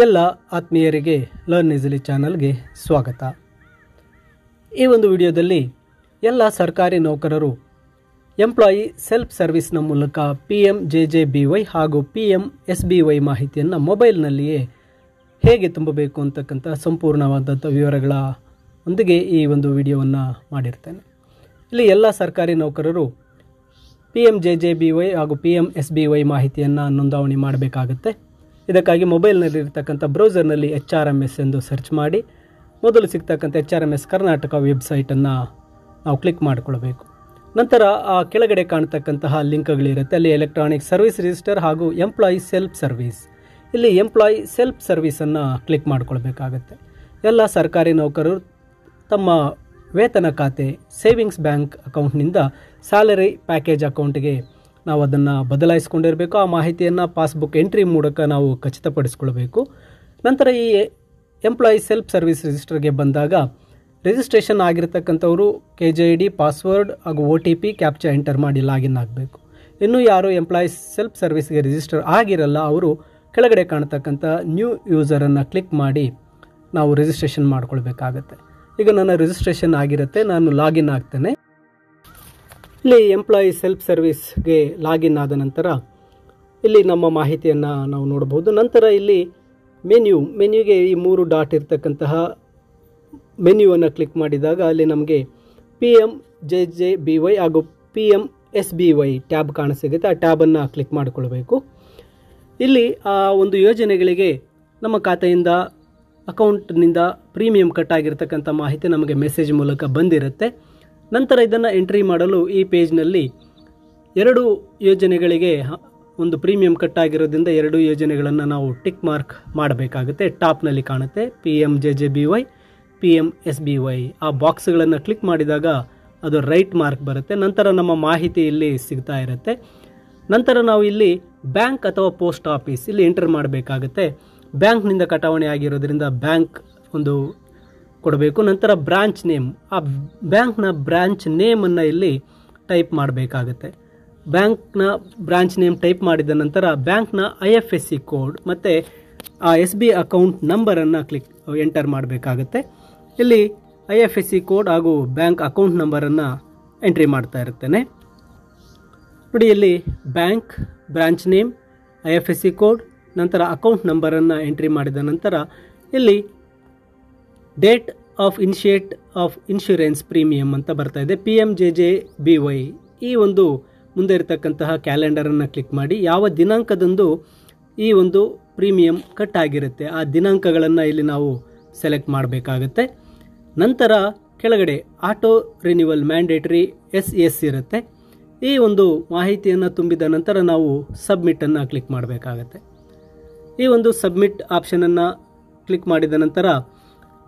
ಎಲ್ಲ ಆತ್ಮೀಯರಿಗೆ learn easily ಚಾನಲ್ಗೆ ಸ್ವಾಗತ. ಈ ಒಂದು ವಿಡಿಯೋದಲ್ಲಿ ಎಲ್ಲ ಸರ್ಕಾರಿ ನೌಕರರು ಎಂಪ್ಲಾಯಿ ಸೆಲ್ಫ್ ಸರ್ವಿಸ್ನ ಮೂಲಕ PMJJBY ಹಾಗೂ PMSBY ಮಾಹಿತಿಯನ್ನು ಮೊಬೈಲ್ನಲ್ಲಿಯೇ ಹೇಗೆ ತುಂಬಬೇಕು ಅಂತಕ್ಕಂಥ ಸಂಪೂರ್ಣವಾದಂಥ ವಿವರಗಳ ಒಂದಿಗೆ ಈ ಒಂದು ವಿಡಿಯೋವನ್ನು ಮಾಡಿರ್ತೇನೆ. ಇಲ್ಲಿ ಎಲ್ಲ ಸರ್ಕಾರಿ ನೌಕರರು PMJJBY ಹಾಗೂ PMSBY ಮಾಹಿತಿಯನ್ನು ನೋಂದಾವಣಿ ಮಾಡಬೇಕಾಗುತ್ತೆ. ಇದಕ್ಕಾಗಿ ಮೊಬೈಲ್ನಲ್ಲಿರ್ತಕ್ಕಂಥ ಬ್ರೌಸರ್ನಲ್ಲಿ HRMS ಎಂದು ಸರ್ಚ್ ಮಾಡಿ ಮೊದಲು ಸಿಗ್ತಕ್ಕಂಥ HRMS ಕರ್ನಾಟಕ ವೆಬ್ಸೈಟನ್ನು ನಾವು ಕ್ಲಿಕ್ ಮಾಡಿಕೊಳ್ಬೇಕು. ನಂತರ ಆ ಕೆಳಗಡೆ ಕಾಣ್ತಕ್ಕಂತಹ ಲಿಂಕ್ಗಳಿರುತ್ತೆ. ಅಲ್ಲಿ ಎಲೆಕ್ಟ್ರಾನಿಕ್ ಸರ್ವಿಸ್ ರಿಜಿಸ್ಟರ್ ಹಾಗೂ ಎಂಪ್ಲಾಯಿ ಸೆಲ್ಫ್ ಸರ್ವಿಸ್, ಇಲ್ಲಿ ಎಂಪ್ಲಾಯಿ ಸೆಲ್ಫ್ ಸರ್ವಿಸನ್ನು ಕ್ಲಿಕ್ ಮಾಡಿಕೊಳ್ಬೇಕಾಗತ್ತೆ. ಎಲ್ಲ ಸರ್ಕಾರಿ ನೌಕರರು ತಮ್ಮ ವೇತನ ಖಾತೆ ಸೇವಿಂಗ್ಸ್ ಬ್ಯಾಂಕ್ ಅಕೌಂಟ್ನಿಂದ ಸ್ಯಾಲರಿ ಪ್ಯಾಕೇಜ್ ಅಕೌಂಟ್ಗೆ ನಾವು ಅದನ್ನು ಬದಲಾಯಿಸ್ಕೊಂಡಿರಬೇಕು. ಆ ಮಾಹಿತಿಯನ್ನು ಪಾಸ್ಬುಕ್ ಎಂಟ್ರಿ ಮೂಲಕ ನಾವು ಖಚಿತಪಡಿಸ್ಕೊಳ್ಬೇಕು. ನಂತರ ಈ ಎಂಪ್ಲಾಯಿ ಸೆಲ್ಫ್ ಸರ್ವಿಸ್ ರಿಜಿಸ್ಟರ್ಗೆ ಬಂದಾಗ ರಿಜಿಸ್ಟ್ರೇಷನ್ ಆಗಿರ್ತಕ್ಕಂಥವರು KJID ಪಾಸ್ವರ್ಡ್ ಹಾಗೂ OTP ಕ್ಯಾಪ್ಚಾ ಎಂಟರ್ ಮಾಡಿ ಲಾಗಿನ್ ಆಗಬೇಕು. ಇನ್ನೂ ಯಾರು ಎಂಪ್ಲಾಯಿ ಸೆಲ್ಫ್ ಸರ್ವಿಸ್ಗೆ ರಿಜಿಸ್ಟರ್ ಆಗಿರಲ್ಲ ಅವರು ಕೆಳಗಡೆ ಕಾಣ್ತಕ್ಕಂಥ ನ್ಯೂ ಯೂಸರನ್ನು ಕ್ಲಿಕ್ ಮಾಡಿ ನಾವು ರಿಜಿಸ್ಟ್ರೇಷನ್ ಮಾಡ್ಕೊಳ್ಬೇಕಾಗತ್ತೆ. ಈಗ ನನ್ನ ರಿಜಿಸ್ಟ್ರೇಷನ್ ಆಗಿರುತ್ತೆ, ನಾನು ಲಾಗಿನ್ ಆಗ್ತೇನೆ. ಇಲ್ಲಿ ಎಂಪ್ಲಾಯಿ ಸೆಲ್ಫ್ ಸರ್ವಿಸ್ಗೆ ಲಾಗಿನ್ ಆದ ನಂತರ ಇಲ್ಲಿ ನಮ್ಮ ಮಾಹಿತಿಯನ್ನು ನಾವು ನೋಡಬಹುದು. ನಂತರ ಇಲ್ಲಿ ಮೆನ್ಯುಗೆ ಈ 3 ಡಾಟ್ ಇರ್ತಕ್ಕಂತಹ ಮೆನ್ಯುವನ್ನು ಕ್ಲಿಕ್ ಮಾಡಿದಾಗ ಅಲ್ಲಿ ನಮಗೆ PMJJBY ಹಾಗೂ PMSBY ಟ್ಯಾಬ್ ಕಾಣಸಿಗುತ್ತೆ. ಆ ಟ್ಯಾಬನ್ನು ಕ್ಲಿಕ್ ಮಾಡಿಕೊಳ್ಬೇಕು. ಇಲ್ಲಿ ಆ ಒಂದು ಯೋಜನೆಗಳಿಗೆ ನಮ್ಮ ಖಾತೆಯಿಂದ ಅಕೌಂಟ್ನಿಂದ ಪ್ರೀಮಿಯಂ ಕಟ್ ಆಗಿರ್ತಕ್ಕಂಥ ಮಾಹಿತಿ ನಮಗೆ ಮೆಸೇಜ್ ಮೂಲಕ ಬಂದಿರುತ್ತೆ. ನಂತರ ಇದನ್ನು ಎಂಟ್ರಿ ಮಾಡಲು ಈ ಪೇಜ್ನಲ್ಲಿ 2 ಯೋಜನೆಗಳಿಗೆ ಒಂದು ಪ್ರೀಮಿಯಂ ಕಟ್ ಆಗಿರೋದ್ರಿಂದ 2 ಯೋಜನೆಗಳನ್ನು ನಾವು ಟಿಕ್ ಮಾರ್ಕ್ ಮಾಡಬೇಕಾಗುತ್ತೆ. ಟಾಪ್ನಲ್ಲಿ ಕಾಣುತ್ತೆ PMJJBY PMSBY. ಆ ಬಾಕ್ಸ್ಗಳನ್ನು ಕ್ಲಿಕ್ ಮಾಡಿದಾಗ ಅದು ರೈಟ್ ಮಾರ್ಕ್ ಬರುತ್ತೆ. ನಂತರ ನಮ್ಮ ಮಾಹಿತಿ ಇಲ್ಲಿ ಸಿಗ್ತಾ ಇರುತ್ತೆ. ನಂತರ ನಾವು ಇಲ್ಲಿ ಬ್ಯಾಂಕ್ ಅಥವಾ ಪೋಸ್ಟ್ ಆಫೀಸ್ ಇಲ್ಲಿ ಎಂಟರ್ ಮಾಡಬೇಕಾಗುತ್ತೆ. ಬ್ಯಾಂಕ್ನಿಂದ ಕಟಾವಣೆ ಆಗಿರೋದ್ರಿಂದ ಬ್ಯಾಂಕ್ ಒಂದು ಕೊಡಬೇಕು. ನಂತರ ಬ್ರಾಂಚ್ ನೇಮ್, ಆ ಬ್ಯಾಂಕ್ನ ಬ್ರಾಂಚ್ ನೇಮನ್ನು ಇಲ್ಲಿ ಟೈಪ್ ಮಾಡಬೇಕಾಗುತ್ತೆ. ಬ್ಯಾಂಕ್ನ ಬ್ರಾಂಚ್ ನೇಮ್ ಟೈಪ್ ಮಾಡಿದ ನಂತರ ಬ್ಯಾಂಕ್ನ IFSC ಕೋಡ್ ಮತ್ತು ಆ SB ಅಕೌಂಟ್ ನಂಬರನ್ನು ಎಂಟರ್ ಮಾಡಬೇಕಾಗುತ್ತೆ. ಇಲ್ಲಿ IFSC ಕೋಡ್ ಹಾಗೂ ಬ್ಯಾಂಕ್ ಅಕೌಂಟ್ ನಂಬರನ್ನು ಎಂಟ್ರಿ ಮಾಡ್ತಾ ಇರ್ತೇನೆ. ನೋಡಿ, ಇಲ್ಲಿ bank, branch name, IFSC code, ನಂತರ ಅಕೌಂಟ್ ನಂಬರನ್ನು ಎಂಟ್ರಿ ಮಾಡಿದ ನಂತರ ಇಲ್ಲಿ date of initiate of insurance premium ಅಂತ ಬರ್ತಾ ಇದೆ. PMJJBY ಈ ಒಂದು ಮುಂದೆ ಇರತಕ್ಕಂತಹ ಕ್ಯಾಲೆಂಡರನ್ನು ಕ್ಲಿಕ್ ಮಾಡಿ ಯಾವ ದಿನಾಂಕದಂದು ಈ ಒಂದು ಪ್ರೀಮಿಯಂ ಕಟ್ ಆಗಿರುತ್ತೆ ಆ ದಿನಾಂಕಗಳನ್ನು ಇಲ್ಲಿ ನಾವು ಸೆಲೆಕ್ಟ್ ಮಾಡಬೇಕಾಗತ್ತೆ. ನಂತರ ಕೆಳಗಡೆ ಆಟೋ ರಿನ್ಯೂವಲ್ ಮ್ಯಾಂಡೇಟರಿ SS ಇರುತ್ತೆ. ಈ ಒಂದು ಮಾಹಿತಿಯನ್ನು ತುಂಬಿದ ನಂತರ ನಾವು ಸಬ್ಮಿಟನ್ನು ಕ್ಲಿಕ್ ಮಾಡಬೇಕಾಗತ್ತೆ. ಈ ಒಂದು ಸಬ್ಮಿಟ್ ಆಪ್ಷನನ್ನು ಕ್ಲಿಕ್ ಮಾಡಿದ ನಂತರ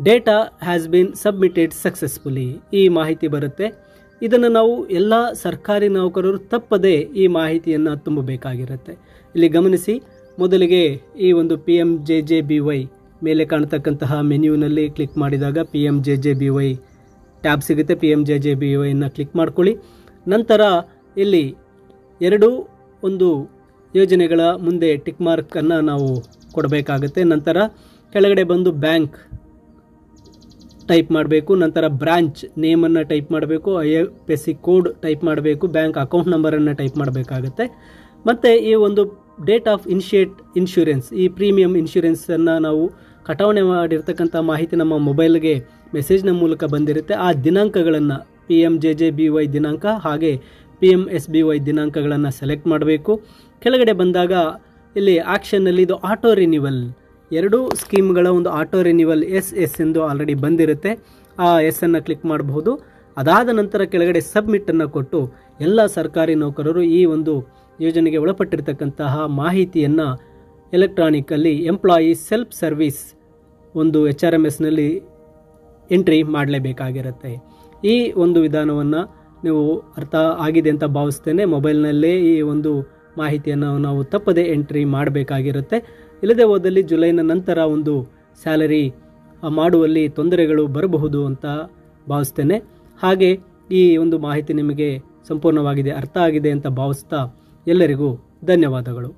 data has been submitted successfully ಈ ಮಾಹಿತಿ ಬರುತ್ತೆ. ಇದನ್ನು ನಾವು ಎಲ್ಲ ಸರ್ಕಾರಿ ನೌಕರರು ತಪ್ಪದೇ ಈ ಮಾಹಿತಿಯನ್ನು ತುಂಬಬೇಕಾಗಿರುತ್ತೆ. ಇಲ್ಲಿ ಗಮನಿಸಿ, ಮೊದಲಿಗೆ ಈ ಒಂದು PMJJBY ಮೇಲೆ ಕಾಣತಕ್ಕಂತಹ ಮೆನ್ಯೂನಲ್ಲಿ ಕ್ಲಿಕ್ ಮಾಡಿದಾಗ PMJJBY ಟ್ಯಾಬ್ ಸಿಗುತ್ತೆ. PMJJBYಯನ್ನು ಕ್ಲಿಕ್ ಮಾಡ್ಕೊಳ್ಳಿ. ನಂತರ ಇಲ್ಲಿ 2 ಒಂದು ಯೋಜನೆಗಳ ಮುಂದೆ ಟಿಕ್ ಮಾರ್ಕನ್ನು ನಾವು ಕೊಡಬೇಕಾಗುತ್ತೆ. ನಂತರ ಕೆಳಗಡೆ ಬಂದು ಬ್ಯಾಂಕ್ ಟೈಪ್ ಮಾಡಬೇಕು. ನಂತರ ಬ್ರಾಂಚ್ ನೇಮನ್ನು ಟೈಪ್ ಮಾಡಬೇಕು. IFSC ಕೋಡ್ ಟೈಪ್ ಮಾಡಬೇಕು. ಬ್ಯಾಂಕ್ ಅಕೌಂಟ್ ನಂಬರನ್ನು ಟೈಪ್ ಮಾಡಬೇಕಾಗುತ್ತೆ. ಮತ್ತು ಈ ಒಂದು ಡೇಟ್ ಆಫ್ ಇನಿಷಿಯೇಟ್ ಇನ್ಶೂರೆನ್ಸ್, ಈ ಪ್ರೀಮಿಯಂ ಇನ್ಶೂರೆನ್ಸನ್ನು ನಾವು ಕಟಾವಣೆ ಮಾಡಿರ್ತಕ್ಕಂಥ ಮಾಹಿತಿ ನಮ್ಮ ಮೊಬೈಲ್ಗೆ ಮೆಸೇಜ್ನ ಮೂಲಕ ಬಂದಿರುತ್ತೆ. ಆ ದಿನಾಂಕಗಳನ್ನು PMJJBY ದಿನಾಂಕ ಹಾಗೆ PMSBY ದಿನಾಂಕಗಳನ್ನು ಸೆಲೆಕ್ಟ್ ಮಾಡಬೇಕು. ಕೆಳಗಡೆ ಬಂದಾಗ ಇಲ್ಲಿ ಆಕ್ಷನ್ನಲ್ಲಿ ಇದು ಆಟೋ ರಿನ್ಯೂವಲ್, 2 ಸ್ಕೀಮ್ಗಳ ಒಂದು ಆಟೋ ರಿನ್ಯೂವಲ್ SS ಎಂದು ಆಲ್ರೆಡಿ ಬಂದಿರುತ್ತೆ. ಆ ಅನ್ನು ಕ್ಲಿಕ್ ಮಾಡಬಹುದು. ಅದಾದ ನಂತರ ಕೆಳಗಡೆ ಸಬ್ಮಿಟನ್ನು ಕೊಟ್ಟು ಎಲ್ಲ ಸರ್ಕಾರಿ ನೌಕರರು ಈ ಒಂದು ಯೋಜನೆಗೆ ಒಳಪಟ್ಟಿರ್ತಕ್ಕಂತಹ ಮಾಹಿತಿಯನ್ನು ಎಲೆಕ್ಟ್ರಾನಿಕಲ್ಲಿ ಎಂಪ್ಲಾಯಿ ಸೆಲ್ಫ್ ಸರ್ವಿಸ್ ಒಂದು HRMSನಲ್ಲಿ ಎಂಟ್ರಿ ಮಾಡಲೇಬೇಕಾಗಿರುತ್ತೆ. ಈ ಒಂದು ವಿಧಾನವನ್ನು ನೀವು ಅರ್ಥ ಆಗಿದೆ ಅಂತ ಭಾವಿಸ್ತೇನೆ. ಮೊಬೈಲ್ನಲ್ಲೇ ಈ ಒಂದು ಮಾಹಿತಿಯನ್ನು ನಾವು ತಪ್ಪದೇ ಎಂಟ್ರಿ ಮಾಡಬೇಕಾಗಿರುತ್ತೆ. ಇಲ್ಲದೆ ಹೋದಲ್ಲಿ ಜುಲೈನ ನಂತರ ಒಂದು ಸ್ಯಾಲರಿ ಮಾಡುವಲ್ಲಿ ತೊಂದರೆಗಳು ಬರಬಹುದು ಅಂತ ಭಾವಿಸ್ತೇನೆ. ಹಾಗೆ ಈ ಒಂದು ಮಾಹಿತಿ ನಿಮಗೆ ಸಂಪೂರ್ಣವಾಗಿದೆ, ಅರ್ಥ ಆಗಿದೆ ಅಂತ ಭಾವಿಸ್ತಾ ಎಲ್ಲರಿಗೂ ಧನ್ಯವಾದಗಳು.